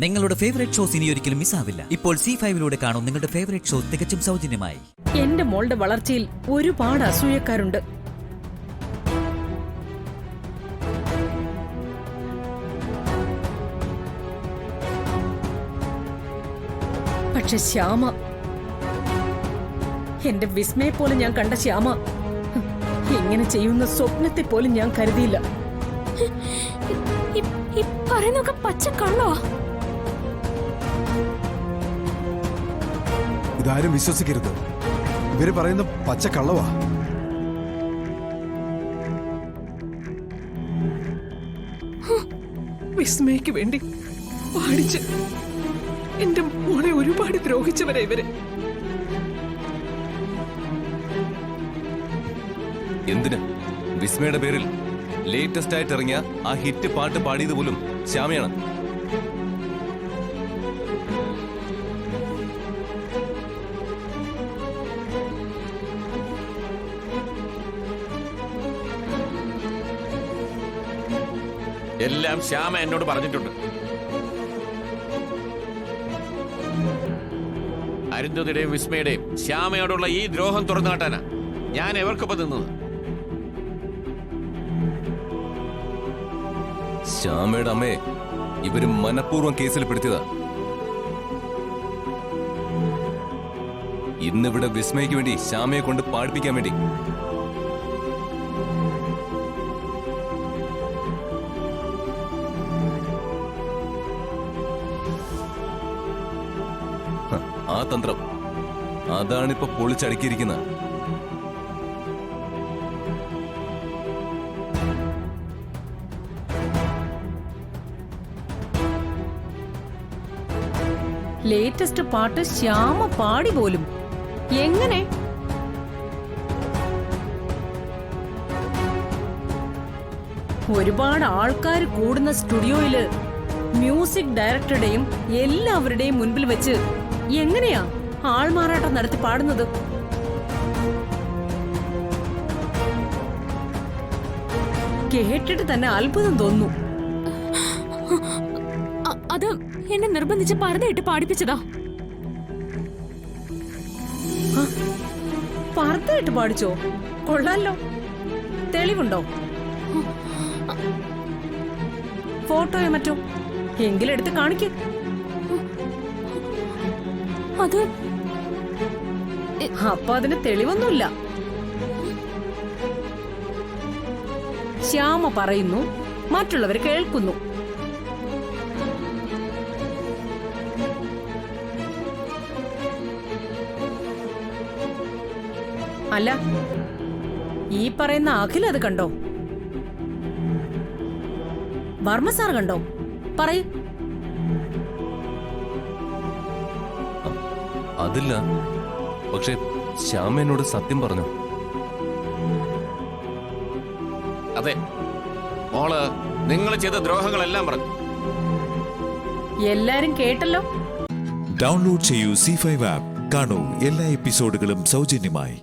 നിങ്ങളുടെ favourite shows ഇനി ഒരിക്കലും മിസ്സാവില്ല. ഇപ്പോൾ C5 കാണും നിങ്ങളുടെ ഫേവറേറ്റ് ഷോ തികച്ചും സൗജന്യമായി. എന്റെ മോളുടെ വളർച്ചയിൽ ഒരുപാട് അസൂയക്കാരുണ്ട്. പക്ഷെ ശ്യാമ, എന്റെ വിസ്മയെ പോലെ ഞാൻ കണ്ട ശ്യാമ ഇങ്ങനെ ചെയ്യുന്ന സ്വപ്നത്തെ പോലും ഞാൻ കരുതിയില്ല. പറയുന്നൊക്കെ പച്ചക്കള്ളോ? ഇതാരും വിശ്വസിക്കരുത്. ഇവര് പറയുന്ന പച്ചക്കള്ളവാ. വിസ്മയ്ക്ക് വേണ്ടി പാടിച്ച് എന്റെ മോളെ ഒരുപാട് ദ്രോഹിച്ചവരാ ഇവര്. എന്തിന്? വിസ്മയുടെ പേരിൽ ലേറ്റസ്റ്റ് ആയിട്ട് ഇറങ്ങിയ ആ ഹിറ്റ് പാട്ട് പാടിയത് പോലും ശ്യാമയാണ്. എല്ലാം ശ്യാമ എന്നോട് പറഞ്ഞിട്ടുണ്ട്. അരുന്ധതിയുടെയും വിസ്മയുടെയും ശ്യാമയോടുള്ള ഈ ദ്രോഹം തുറന്നു കാട്ടാനാ ഞാൻ എവർക്കൊപ്പം നിന്നത്. ശ്യാമയുടെ അമ്മയെ ഇവര് മനഃപൂർവ്വം കേസിൽ പെടുത്തിയതാ. ഇന്നിവിടെ വിസ്മയ്ക്ക് വേണ്ടി ശ്യാമയെ കൊണ്ട് പാടിപ്പിക്കാൻ വേണ്ടി. ആ തന്ത്രം അതാണിപ്പോ പൊളിച്ചടുക്കിയിരിക്കുന്നത്. ലേറ്റസ്റ്റ് പാട്ട് ശ്യാമ പാടി പോലും. എങ്ങനെ? ഒരുപാട് ആൾക്കാർ കൂടുന്ന സ്റ്റുഡിയോയില് മ്യൂസിക് ഡയറക്ടറുടെയും എല്ലാവരുടെയും മുൻപിൽ വെച്ച് എങ്ങനെയാ ആൾമാറാട്ടം നടത്തി പാടുന്നത്? കേട്ടിട്ട് തന്നെ അത്ഭുതം തോന്നുന്നു. അത് എന്നെ നിർബന്ധിച്ച് പർദ്ദയിട്ട് പാടിപ്പിച്ചതാ. പർദ്ദയിട്ട് പാടിച്ചോ? കൊള്ളാലോ. തെളിവുണ്ടോ? ഫോട്ടോയോ മറ്റോ എങ്കിലെടുത്ത് കാണിക്ക്. അത് അപ്പൊ അതിന് തെളിവൊന്നുമില്ല. ശ്യാമ പറയുന്നു, മറ്റുള്ളവർ കേൾക്കുന്നു. അല്ല, ഈ പറയുന്ന അഖിൽ അത് കണ്ടോ? വർമ്മ സാർ കണ്ടോ? പറയൂ. അതില്ല. പക്ഷെ ശ്യാമ എന്നോട് സത്യം പറഞ്ഞു. അതെ, മോള് നിങ്ങൾ ചെയ്ത ദ്രോഹങ്ങളെല്ലാം പറഞ്ഞു. എല്ലാരും കേട്ടല്ലോ. ഡൗൺലോഡ് ചെയ്യൂ C5 ആപ്പ്. കാണൂ എല്ലാ എപ്പിസോഡുകളും സൗജന്യമായി.